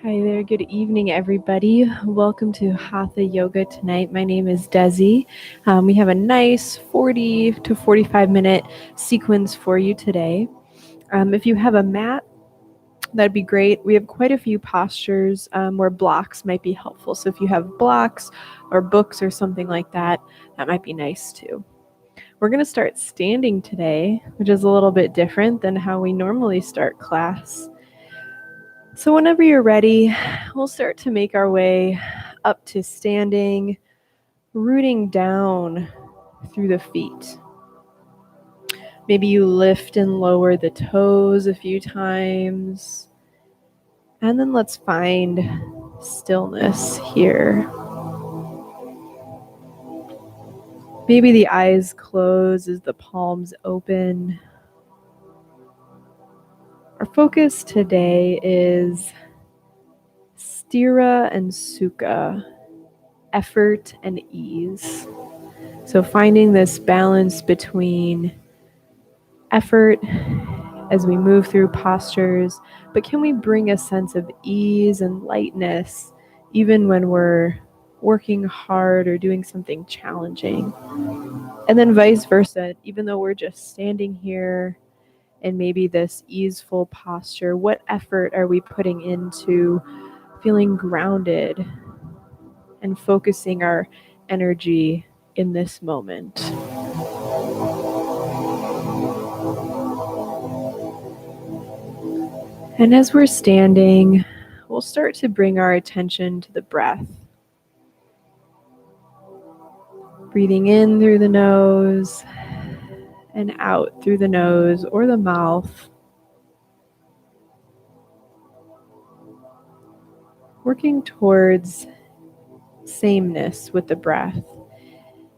Hi there, good evening everybody. Welcome to Hatha Yoga tonight. My name is Desi. We have a nice 40 to 45 minute sequence for you today. If you have a mat, that'd be great. We have quite a few postures where blocks might be helpful. So if you have blocks or books or something like that, that might be nice too. We're going to start standing today, which is a little bit different than how we normally start class. So whenever you're ready, we'll start to make our way up to standing, rooting down through the feet. Maybe you lift and lower the toes a few times. And then let's find stillness here. Maybe the eyes close as the palms open. Our focus today is Sthira and Sukha, effort and ease. So finding this balance between effort as we move through postures, but can we bring a sense of ease and lightness even when we're working hard or doing something challenging? And then vice versa, even though we're just standing here in maybe this easeful posture, what effort are we putting into feeling grounded and focusing our energy in this moment? And as we're standing, we'll start to bring our attention to the breath. Breathing in through the nose and out through the nose or the mouth. Working towards sameness with the breath.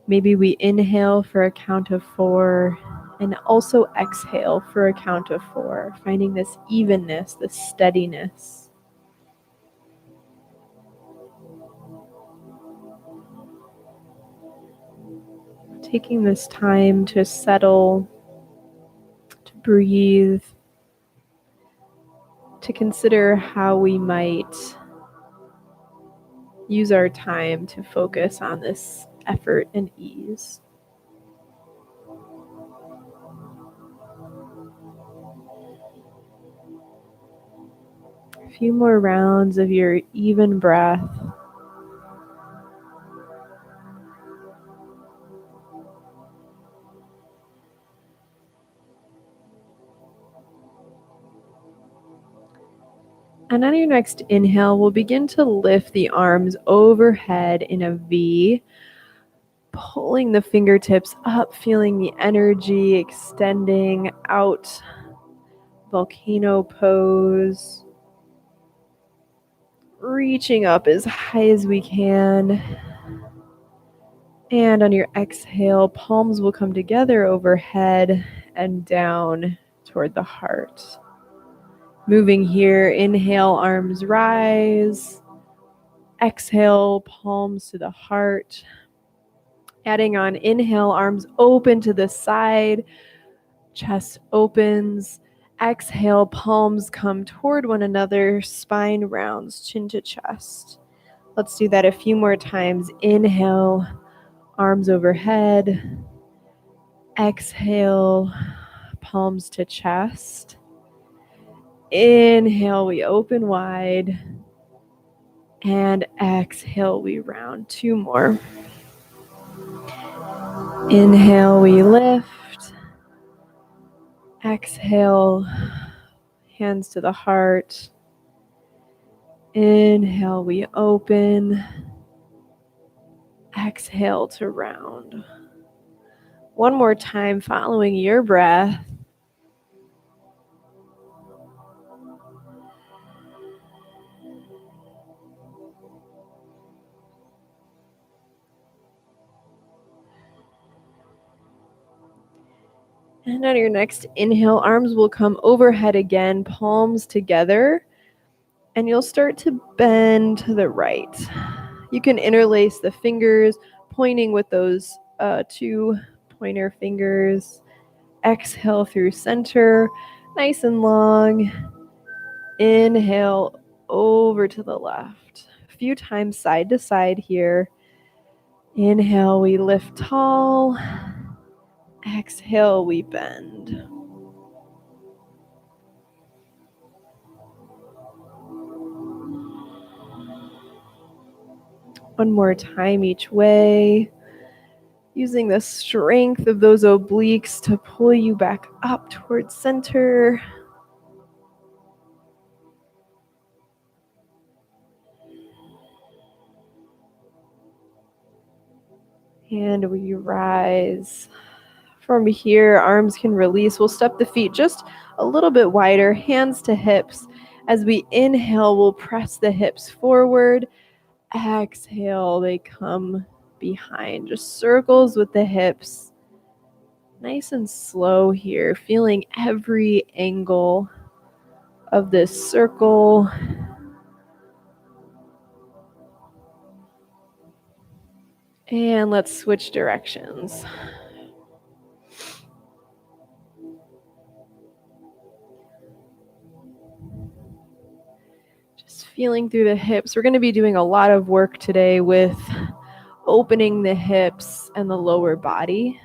Maybe we inhale for a count of 4 and also exhale for a count of 4, finding this evenness, this steadiness. Taking this time to settle, to breathe, to consider how we might use our time to focus on this effort and ease. A few more rounds of your even breath. And on your next inhale, we'll begin to lift the arms overhead in a V, pulling the fingertips up, feeling the energy extending out, volcano pose, reaching up as high as we can. And on your exhale, palms will come together overhead and down toward the heart. Moving here, inhale, arms rise. Exhale, palms to the heart. Adding on, inhale, arms open to the side. Chest opens. Exhale, palms come toward one another. Spine rounds, chin to chest. Let's do that a few more times. Inhale, arms overhead. Exhale, palms to chest. Inhale, we open wide. And exhale, we round. 2 more. Inhale, we lift. Exhale, hands to the heart. Inhale, we open. Exhale to round. One more time, following your breath. And on your next inhale, arms will come overhead again, palms together, and you'll start to bend to the right. You can interlace the fingers, pointing with those 2 pointer fingers. Exhale through center, nice and long. Inhale, over to the left. A few times side to side here. Inhale, we lift tall. Exhale, we bend. One more time each way. Using the strength of those obliques to pull you back up towards center. And we rise. From here, arms can release. We'll step the feet just a little bit wider, hands to hips. As we inhale, we'll press the hips forward. Exhale, they come behind. Just circles with the hips. Nice and slow here, feeling every angle of this circle. And let's switch directions. Just feeling through the hips. We're going to be doing a lot of work today with opening the hips and the lower body.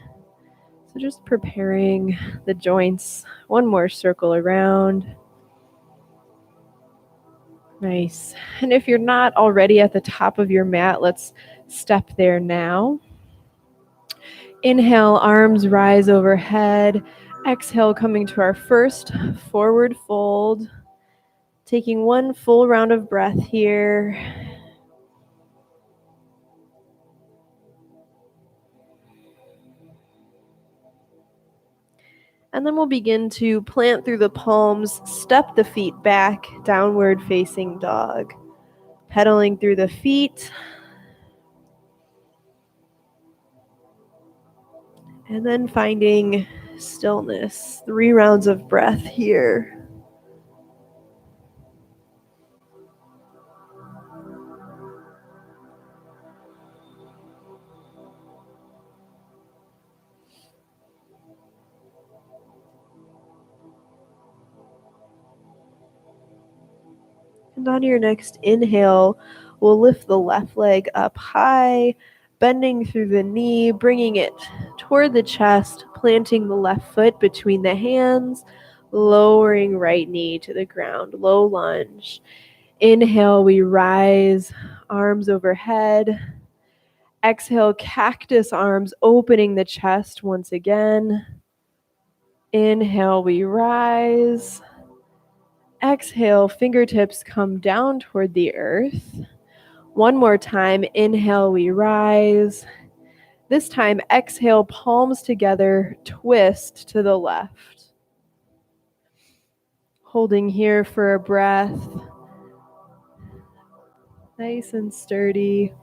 So just preparing the joints. One more circle around. Nice. And if you're not already at the top of your mat, let's step there now. Inhale, arms rise overhead. Exhale, coming to our first forward fold. Taking one full round of breath here. And then we'll begin to plant through the palms, step the feet back, downward facing dog. Pedaling through the feet. And then finding stillness. 3 rounds of breath here. And on your next inhale, we'll lift the left leg up high, bending through the knee, bringing it toward the chest, planting the left foot between the hands, lowering right knee to the ground, low lunge. Inhale, we rise, arms overhead. Exhale, cactus arms, opening the chest once again. Inhale, we rise. Exhale, fingertips come down toward the earth. One more time, inhale, we rise. This time, exhale, palms together, twist to the left. Holding here for a breath. Nice and sturdy.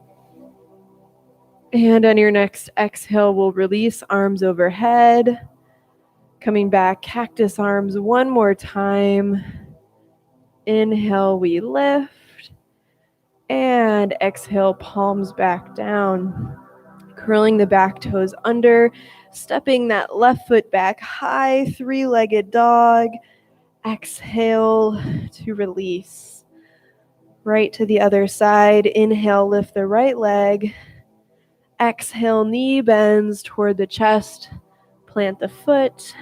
And on your next exhale, we'll release arms overhead. Coming back, cactus arms one more time. Inhale, we lift. And exhale, palms back down. Curling the back toes under, stepping that left foot back high, 3-legged dog. Exhale to release. Right to the other side. Inhale, lift the right leg. Exhale, knee bends toward the chest. Plant the foot.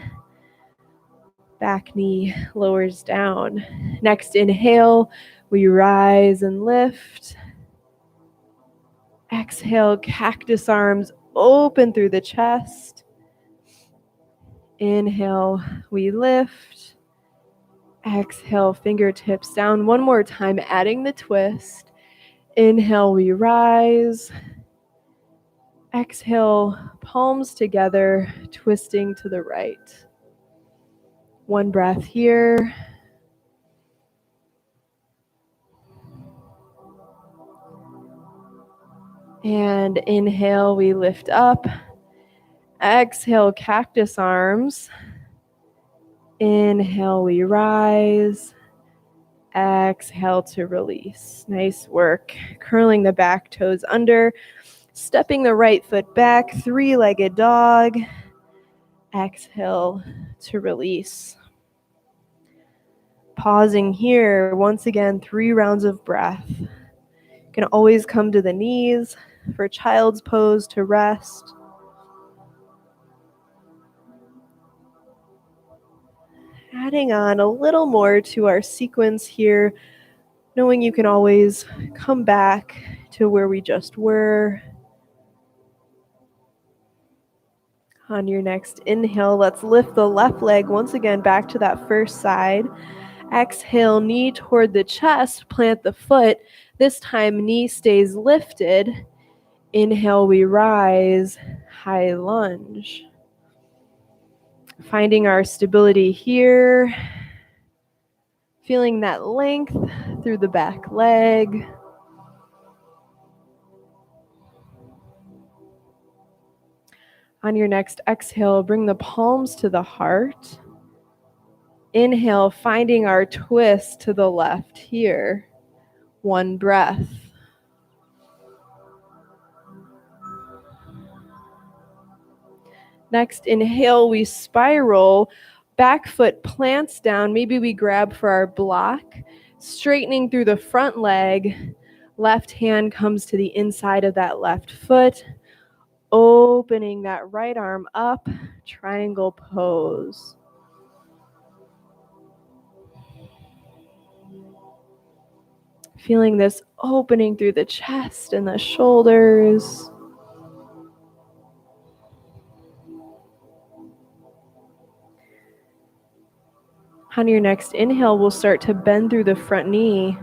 Back knee lowers down. Next inhale, we rise and lift. Exhale, cactus arms open through the chest. Inhale, we lift. Exhale, fingertips down. One more time, adding the twist. Inhale, we rise. Exhale, palms together, twisting to the right. One breath here. And inhale, we lift up. Exhale, cactus arms. Inhale, we rise. Exhale to release. Nice work. Curling the back toes under. Stepping the right foot back. 3-legged dog. Exhale to release. Pausing here, once again, 3 rounds of breath. You can always come to the knees for child's pose to rest. Adding on a little more to our sequence here, knowing you can always come back to where we just were. On your next inhale, let's lift the left leg once again back to that first side. Exhale, knee toward the chest, plant the foot. This time, knee stays lifted. Inhale, we rise, high lunge. Finding our stability here. Feeling that length through the back leg. On your next exhale, bring the palms to the heart. Inhale, finding our twist to the left here. 1 breath. Next, inhale, we spiral. Back foot plants down. Maybe we grab for our block. Straightening through the front leg. Left hand comes to the inside of that left foot. Opening that right arm up. Triangle pose. Feeling this opening through the chest and the shoulders. On your next inhale, we'll start to bend through the front knee,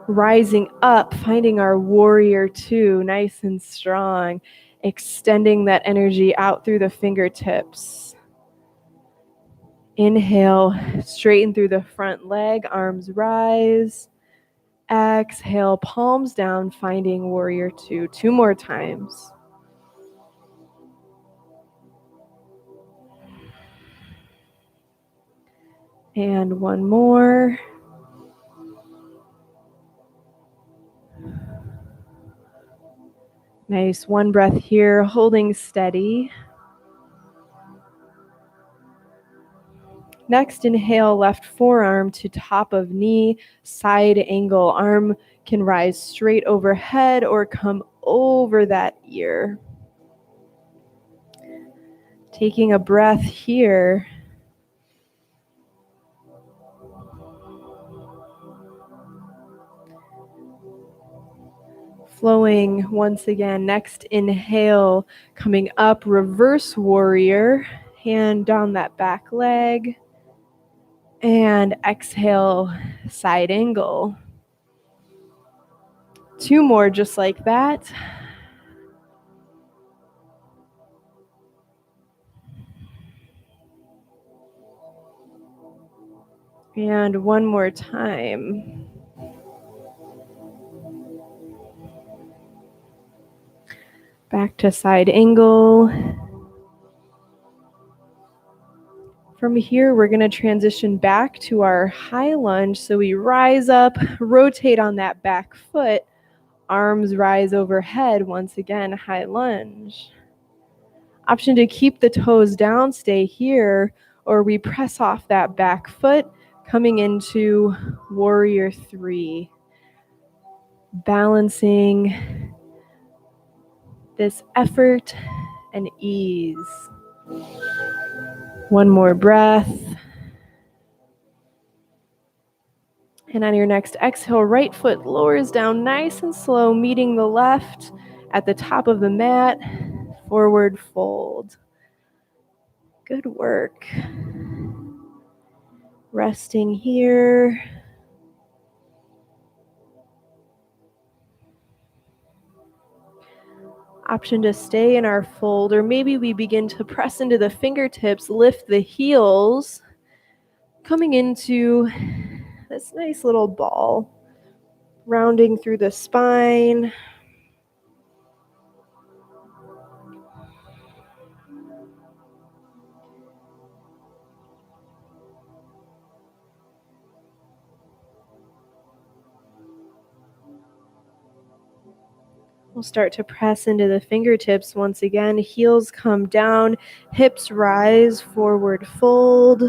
rising up, finding our warrior 2, nice and strong, extending that energy out through the fingertips. Inhale, straighten through the front leg, arms rise. Exhale, palms down, finding warrior 2. 2 more times. And 1 more. Nice, 1 breath here, holding steady. Next, inhale, left forearm to top of knee, side angle. Arm can rise straight overhead or come over that ear. Taking a breath here. Flowing once again. Next, inhale, coming up, reverse warrior. Hand down that back leg. And exhale, side angle. 2 more just like that. And 1 more time. Back to side angle. From here, we're going to transition back to our high lunge. So we rise up, rotate on that back foot, arms rise overhead. Once again, high lunge. Option to keep the toes down, stay here, or we press off that back foot, coming into warrior 3. Balancing this effort and ease. 1 more breath. And on your next exhale, right foot lowers down nice and slow, meeting the left at the top of the mat. Forward fold. Good work. Resting here. Option to stay in our fold, or maybe we begin to press into the fingertips, lift the heels, coming into this nice little ball, rounding through the spine. We'll start to press into the fingertips once again. Heels come down, hips rise, forward fold.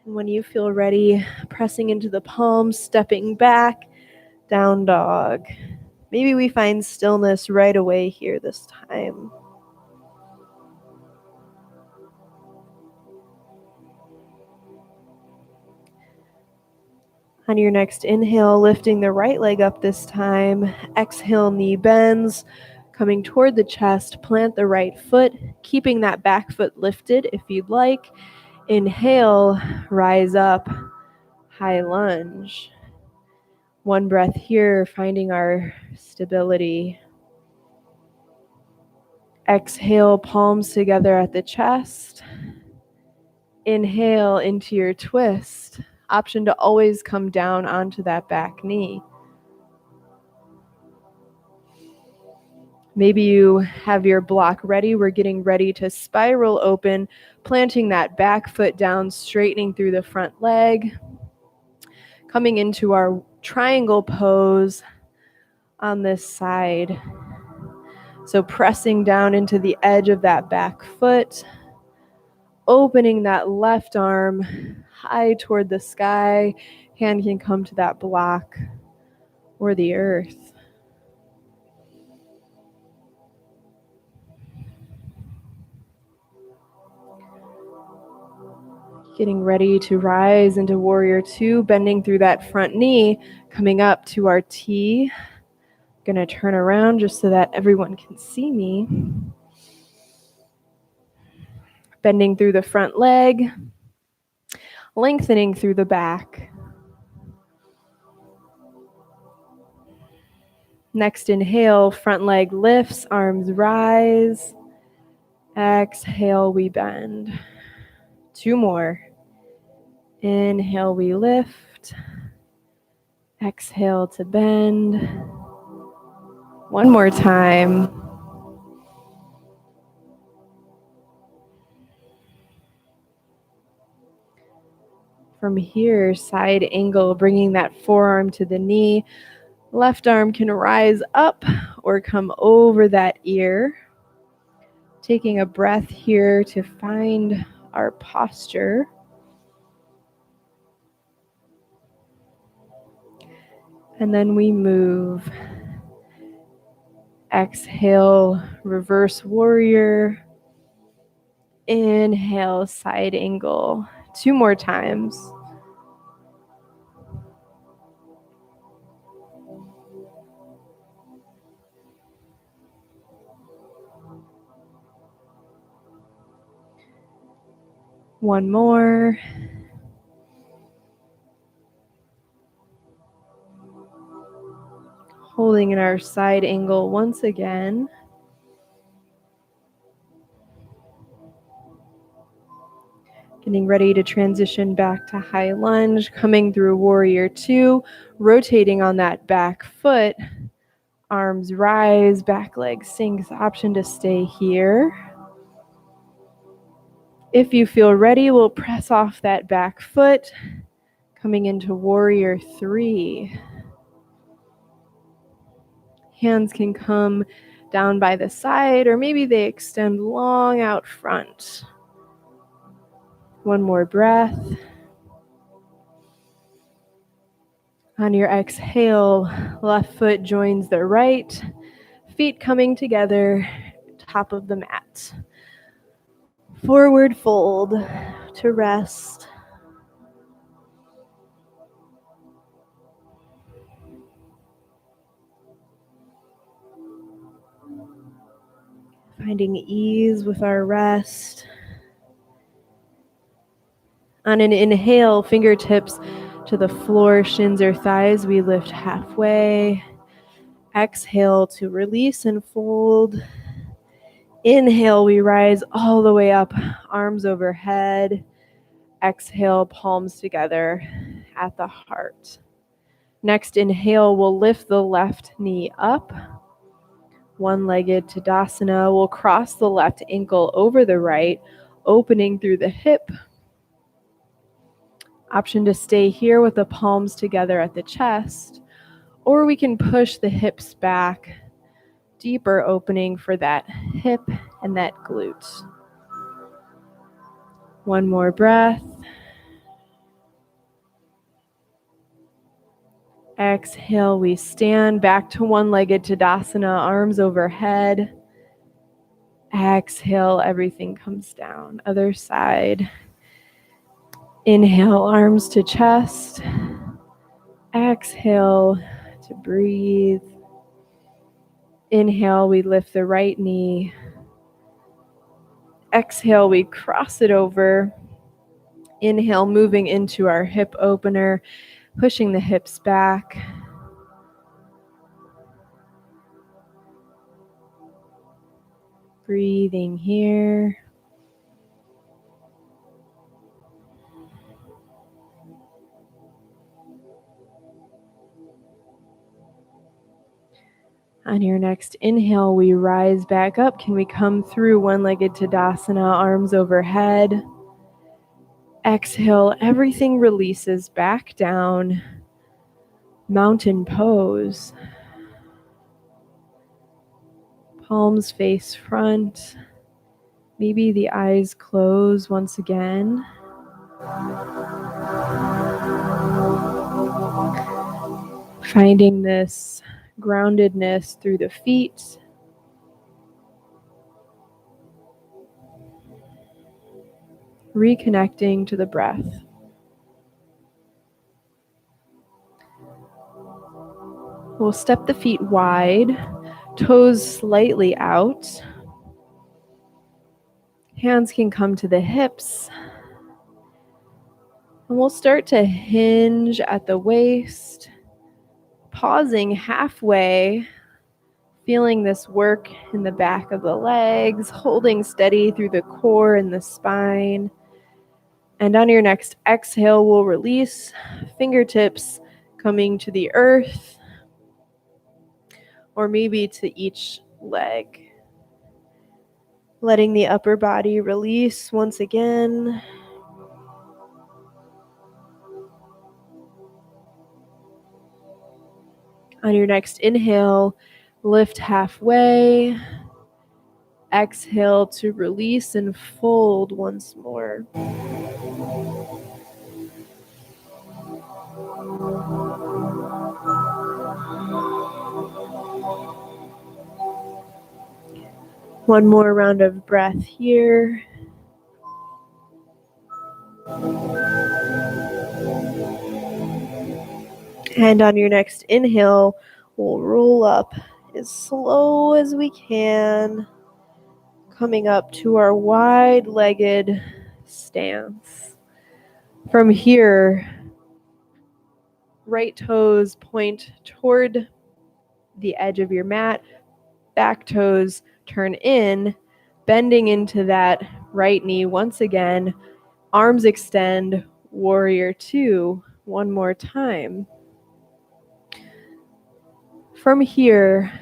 And when you feel ready, pressing into the palms, stepping back, down dog. Maybe we find stillness right away here this time. On your next inhale, lifting the right leg up this time. Exhale, knee bends, coming toward the chest. Plant the right foot, keeping that back foot lifted if you'd like. Inhale, rise up, high lunge. One breath here, finding our stability. Exhale, palms together at the chest. Inhale into your twist. Option to always come down onto that back knee. Maybe you have your block ready. We're getting ready to spiral open, planting that back foot down, straightening through the front leg, coming into our triangle pose on this side. So pressing down into the edge of that back foot, opening that left arm high toward the sky. Hand can come to that block or the earth. Getting ready to rise into warrior two, bending through that front knee, coming up to our T. Gonna turn around just so that everyone can see me. Bending through the front leg, lengthening through the back. Next inhale, front leg lifts, arms rise. Exhale, we bend. Two more. Inhale, we lift. Exhale to bend. One more time. From here, side angle, bringing that forearm to the knee. Left arm can rise up or come over that ear. Taking a breath here to find our posture. And then we move. Exhale, reverse warrior. Inhale, side angle. Two more times. One more. Holding in our side angle once again. Getting ready to transition back to high lunge, coming through warrior two, rotating on that back foot. Arms rise, back leg sinks. Option to stay here. If you feel ready, we'll press off that back foot, coming into warrior three. Hands can come down by the side, or maybe they extend long out front. One more breath. On your exhale, left foot joins the right, feet coming together, top of the mat. Forward fold to rest. Finding ease with our rest. On an inhale, fingertips to the floor, shins or thighs, we lift halfway. Exhale to release and fold. Inhale, we rise all the way up, arms overhead. Exhale, palms together at the heart. Next inhale, we'll lift the left knee up. One-legged Tadasana. We'll cross the left ankle over the right, opening through the hip. Option to stay here with the palms together at the chest, or we can push the hips back, deeper opening for that hip and that glute. One more breath. Exhale, we stand back to one-legged Tadasana, arms overhead. Exhale, everything comes down. Other side. Inhale, arms to chest. Exhale to breathe. Inhale, we lift the right knee. Exhale, we cross it over. Inhale, moving into our hip opener, pushing the hips back. Breathing here. On your next inhale, we rise back up. Can we come through one-legged Tadasana, arms overhead? Exhale, everything releases back down. Mountain pose. Palms face front. Maybe the eyes close once again. Finding this groundedness through the feet. Reconnecting to the breath. We'll step the feet wide, toes slightly out. Hands can come to the hips. And we'll start to hinge at the waist, pausing halfway, feeling this work in the back of the legs, holding steady through the core and the spine. And on your next exhale, we'll release, fingertips coming to the earth, or maybe to each leg. Letting the upper body release once again. On your next inhale, lift halfway. Exhale to release and fold once more. One more round of breath here. And on your next inhale, we'll roll up as slow as we can, coming up to our wide-legged stance. From here, right toes point toward the edge of your mat, back toes turn in, bending into that right knee once again, arms extend, warrior two, one more time. From here,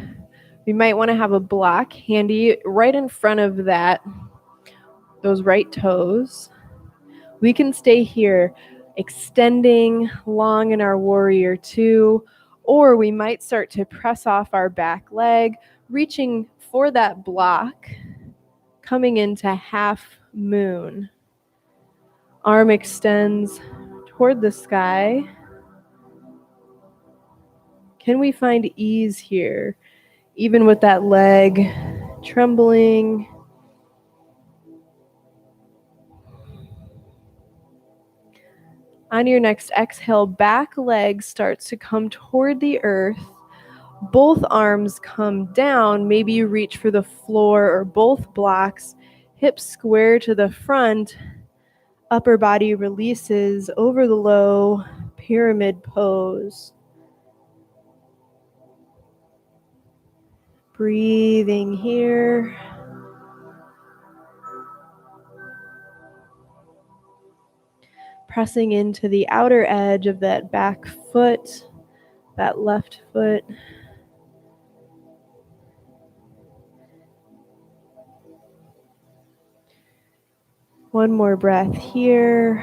we might want to have a block handy right in front of those right toes. We can stay here, extending long in our warrior two, or we might start to press off our back leg, reaching for that block, coming into half moon. Arm extends toward the sky. Can we find ease here, even with that leg trembling? On your next exhale, back leg starts to come toward the earth. Both arms come down. Maybe you reach for the floor or both blocks. Hips square to the front. Upper body releases over the low, pyramid pose. Breathing here. Pressing into the outer edge of that back foot, that left foot. One more breath here.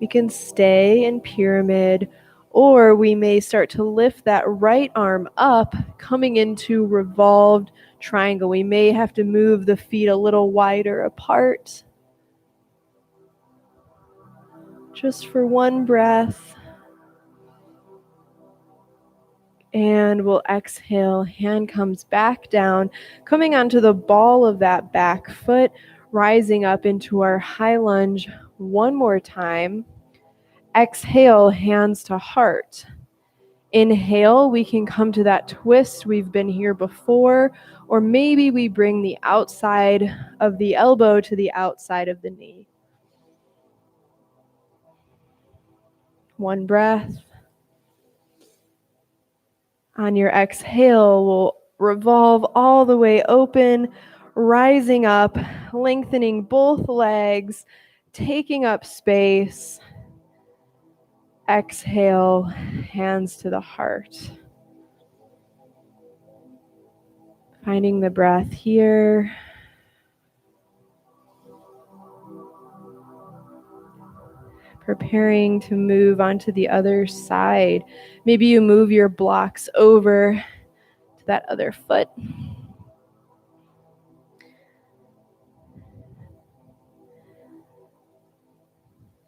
We can stay in pyramid, or we may start to lift that right arm up, coming into revolved triangle. We may have to move the feet a little wider apart. Just for one breath. And we'll exhale, hand comes back down, coming onto the ball of that back foot, rising up into our high lunge one more time. Exhale, hands to heart. Inhale, we can come to that twist. We've been here before, or maybe we bring the outside of the elbow to the outside of the knee. One breath. On your exhale, we'll revolve all the way open, rising up, lengthening both legs, taking up space. Exhale, hands to the heart. Finding the breath here. Preparing to move onto the other side. Maybe you move your blocks over to that other foot.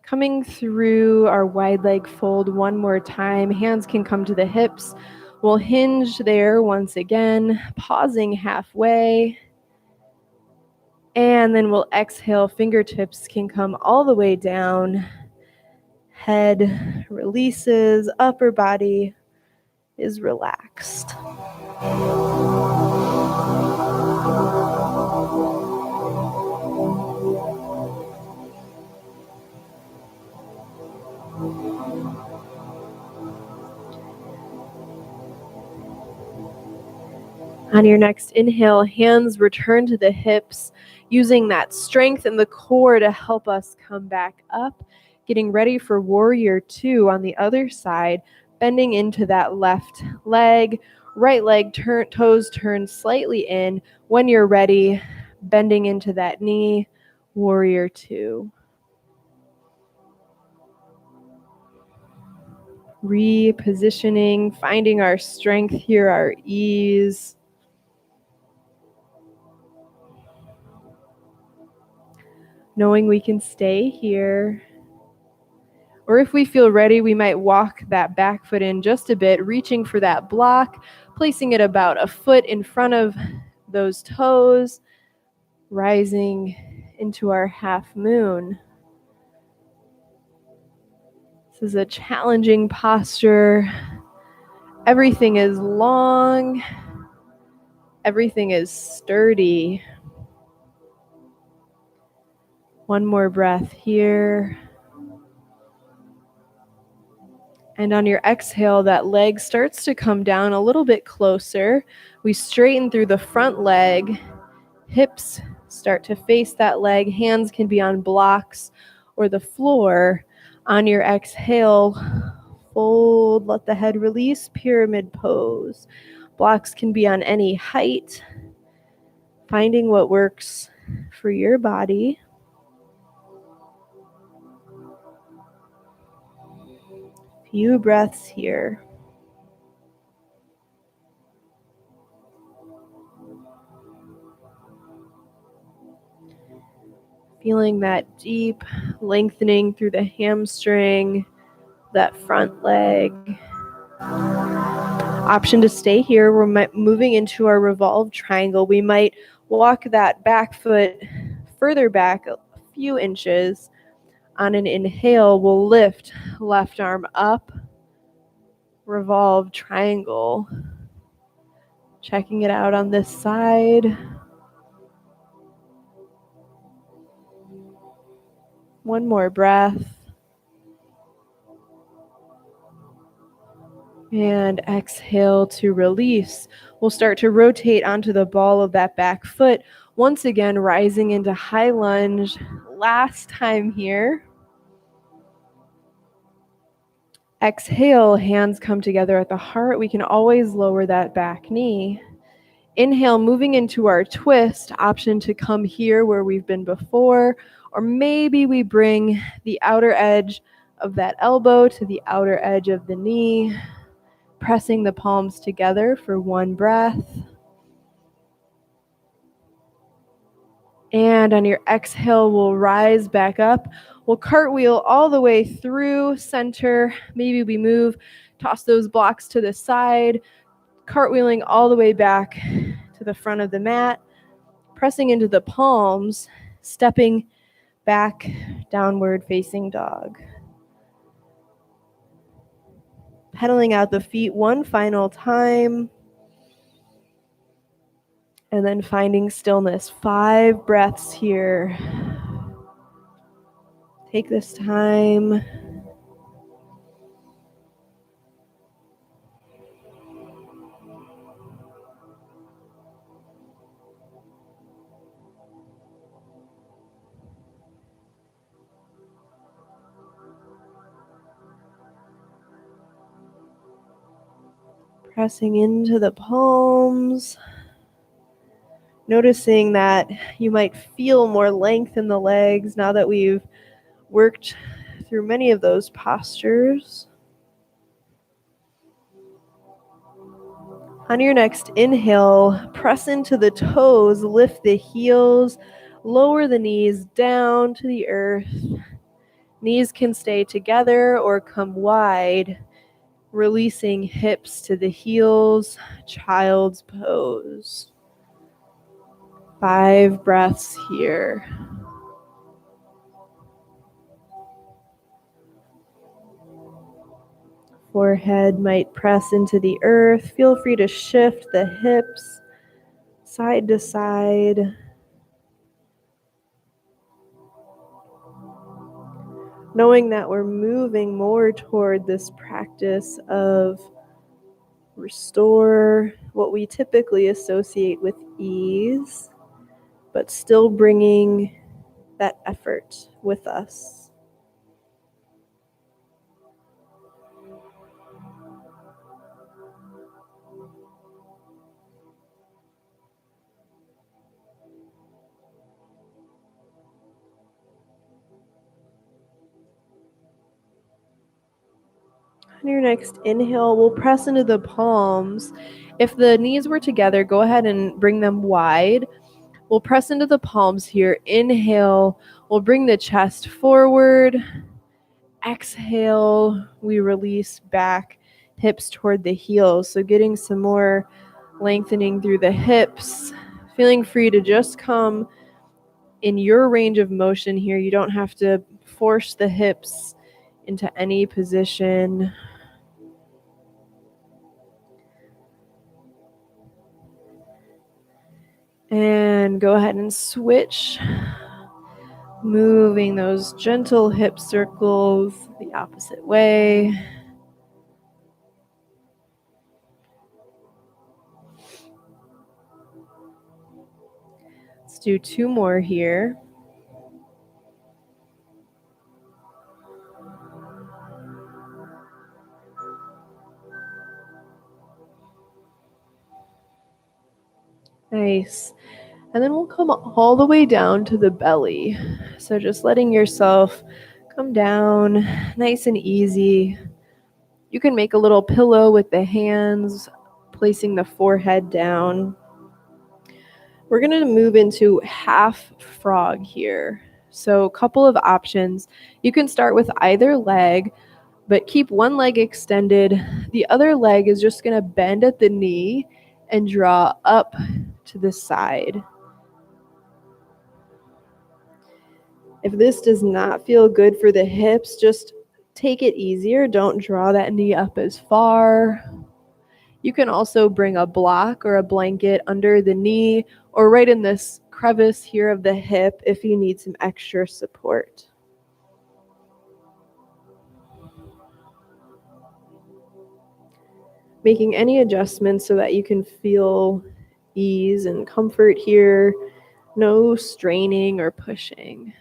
Coming through our wide leg fold one more time. Hands can come to the hips. We'll hinge there once again, pausing halfway. And then we'll exhale. Fingertips can come all the way down. Head releases, upper body is relaxed. On your next inhale, hands return to the hips, using that strength in the core to help us come back up. Getting ready for warrior two on the other side, bending into that left leg, right leg, toes turn slightly in. When you're ready, bending into that knee, warrior two. Repositioning, finding our strength here, our ease. Knowing we can stay here. Or if we feel ready, we might walk that back foot in just a bit, reaching for that block, placing it about a foot in front of those toes, rising into our half moon. This is a challenging posture. Everything is long. Everything is sturdy. One more breath here. And on your exhale, that leg starts to come down a little bit closer. We straighten through the front leg. Hips start to face that leg. Hands can be on blocks or the floor. On your exhale, fold, let the head release, pyramid pose. Blocks can be on any height. Finding what works for your body. Few breaths here. Feeling that deep lengthening through the hamstring, that front leg. Option to stay here. We're moving into our revolved triangle. We might walk that back foot further back a few inches. On an inhale, we'll lift left arm up, revolved triangle. Checking it out on this side. One more breath. And exhale to release. We'll start to rotate onto the ball of that back foot. Once again, rising into high lunge. Last time here. Exhale, hands come together at the heart. We can always lower that back knee. Inhale, moving into our twist. Option to come here where we've been before. Or maybe we bring the outer edge of that elbow to the outer edge of the knee. Pressing the palms together for one breath. And on your exhale, we'll rise back up. We'll cartwheel all the way through center. Maybe we move, toss those blocks to the side, cartwheeling all the way back to the front of the mat, pressing into the palms, stepping back, downward facing dog. Pedaling out the feet one final time. And then finding stillness. 5 breaths here. Take this time. Pressing into the palms. Noticing that you might feel more length in the legs now that we've worked through many of those postures. On your next inhale, press into the toes, lift the heels, lower the knees down to the earth. Knees can stay together or come wide, releasing hips to the heels, child's pose. 5 breaths here. Forehead might press into the earth. Feel free to shift the hips side to side. Knowing that we're moving more toward this practice of restore, what we typically associate with ease, but still bringing that effort with us. On your next inhale, we'll press into the palms. If the knees were together, go ahead and bring them wide. We'll press into the palms here. Inhale, we'll bring the chest forward. Exhale, we release back, hips toward the heels. So getting some more lengthening through the hips. Feeling free to just come in your range of motion here. You don't have to force the hips into any position. And go ahead and switch, moving those gentle hip circles the opposite way. Let's do 2 more here. Nice. And then we'll come all the way down to the belly. So just letting yourself come down nice and easy. You can make a little pillow with the hands, placing the forehead down. We're going to move into half frog here. So a couple of options. You can start with either leg, but keep one leg extended. The other leg is just going to bend at the knee and draw up to the side. If this does not feel good for the hips, just take it easier. Don't draw that knee up as far. You can also bring a block or a blanket under the knee or right in this crevice here of the hip if you need some extra support. Making any adjustments so that you can feel ease and comfort here. No straining or pushing.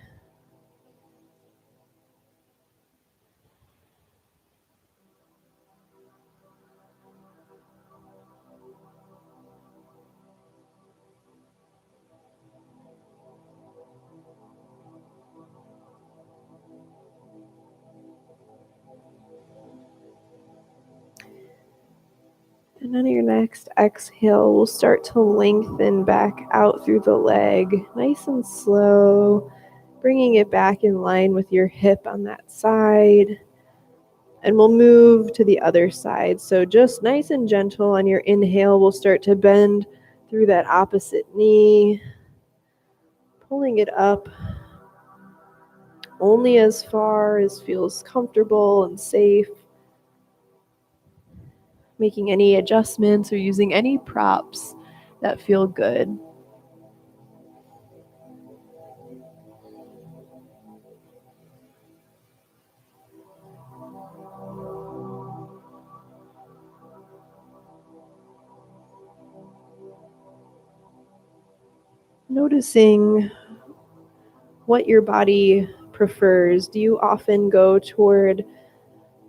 And on your next exhale, we'll start to lengthen back out through the leg, nice and slow, bringing it back in line with your hip on that side. And we'll move to the other side. So just nice and gentle on your inhale, we'll start to bend through that opposite knee, pulling it up only as far as feels comfortable and safe, making any adjustments or using any props that feel good. Noticing what your body prefers. Do you often go toward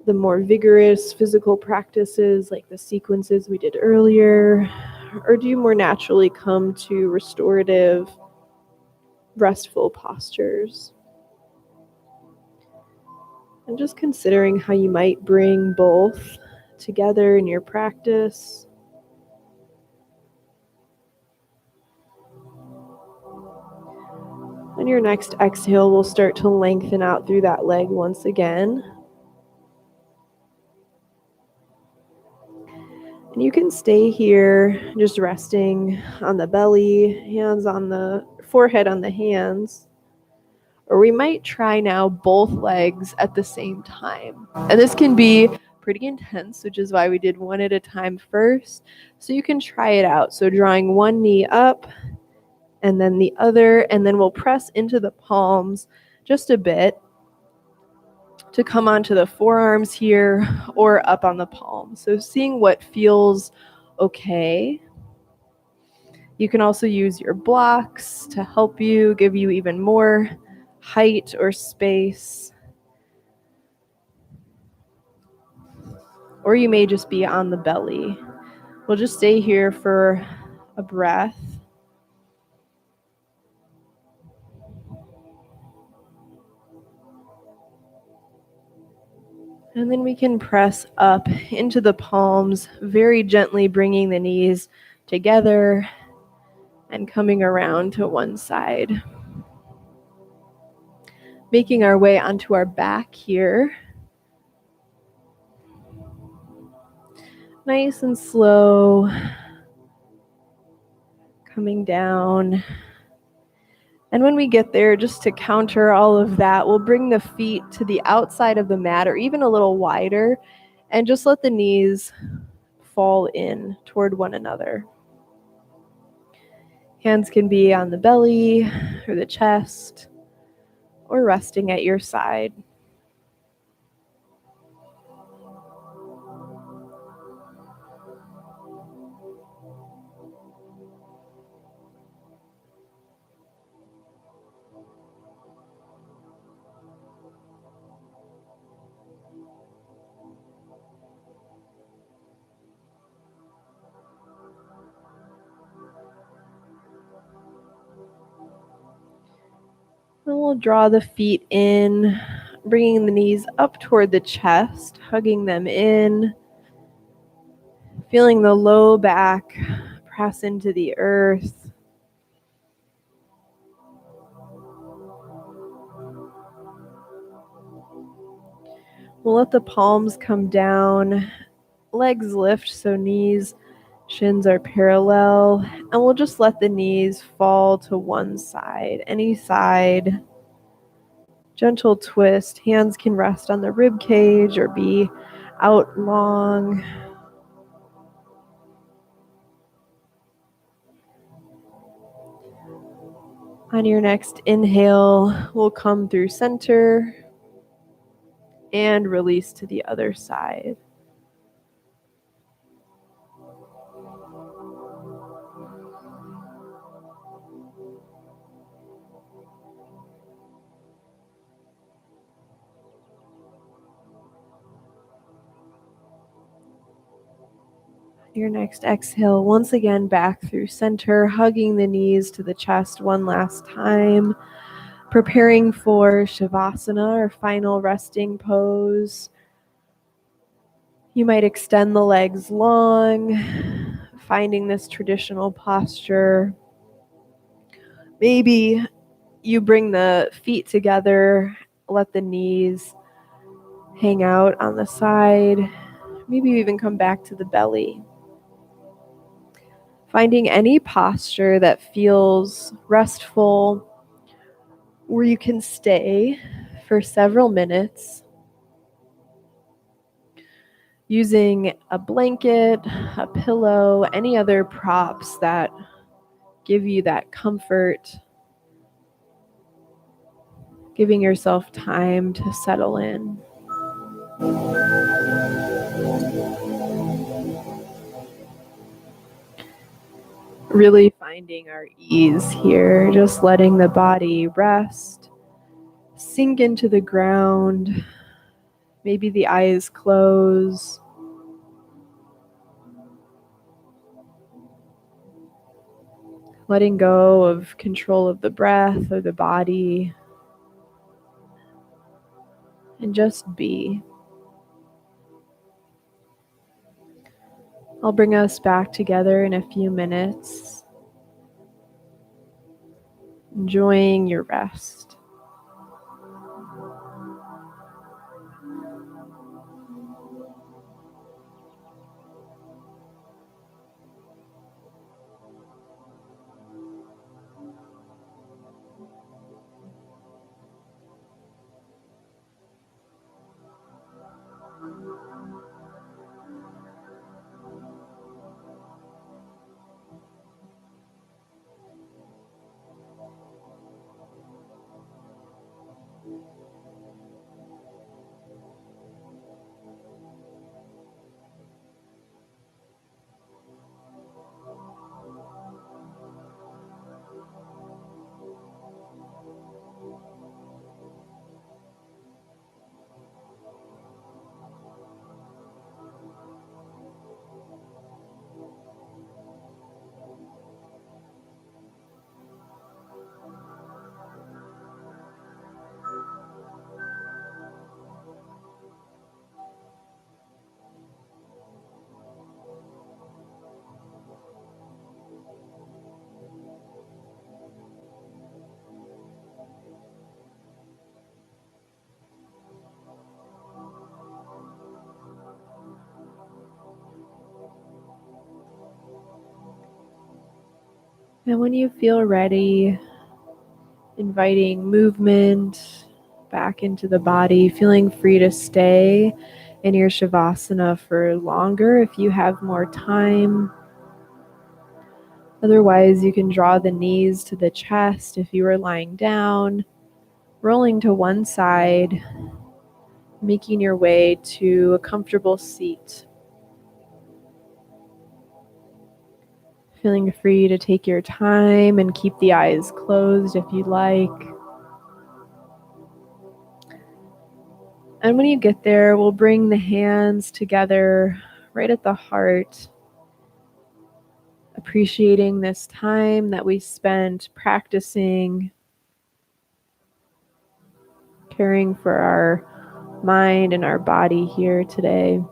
the more vigorous physical practices like the sequences we did earlier? Or do you more naturally come to restorative, restful postures? And just considering how you might bring both together in your practice. On your next exhale, we'll start to lengthen out through that leg once again. And you can stay here, just resting on the belly, hands on the forehead on the hands. Or we might try now both legs at the same time. And this can be pretty intense, which is why we did one at a time first. So you can try it out. So drawing one knee up and then the other, and then we'll press into the palms just a bit to come onto the forearms here or up on the palms. So seeing what feels okay. You can also use your blocks to help you, give you even more height or space. Or you may just be on the belly. We'll just stay here for a breath. And then we can press up into the palms, very gently bringing the knees together and coming around to one side. Making our way onto our back here. Nice and slow. Coming down. And when we get there, just to counter all of that, we'll bring the feet to the outside of the mat or even a little wider and just let the knees fall in toward one another. Hands can be on the belly or the chest or resting at your side. And we'll draw the feet in, bringing the knees up toward the chest, hugging them in, feeling the low back press into the earth. We'll let the palms come down, legs lift so knees, shins are parallel, and we'll just let the knees fall to one side, any side. Gentle twist. Hands can rest on the rib cage or be out long. On your next inhale, we'll come through center and release to the other side. Your next exhale, once again back through center, hugging the knees to the chest one last time, preparing for Shavasana, or final resting pose. You might extend the legs long, finding this traditional posture. Maybe you bring the feet together, let the knees hang out on the side. Maybe you even come back to the belly. Finding any posture that feels restful, where you can stay for several minutes, using a blanket, a pillow, any other props that give you that comfort, giving yourself time to settle in. Really finding our ease here, just letting the body rest, sink into the ground, maybe the eyes close. Letting go of control of the breath or the body, and just be. I'll bring us back together in a few minutes, enjoying your rest. And when you feel ready, inviting movement back into the body, feeling free to stay in your Shavasana for longer if you have more time. Otherwise, you can draw the knees to the chest if you are lying down, rolling to one side, making your way to a comfortable seat. Feeling free to take your time and keep the eyes closed if you'd like. And when you get there, we'll bring the hands together right at the heart, appreciating this time that we spent practicing, caring for our mind and our body here today.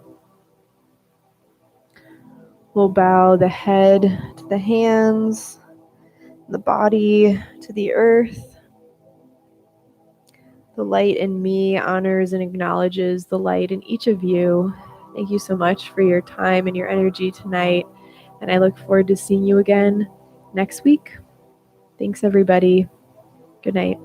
We'll bow the head to the hands, the body to the earth. The light in me honors and acknowledges the light in each of you. Thank you so much for your time and your energy tonight. And I look forward to seeing you again next week. Thanks, everybody. Good night.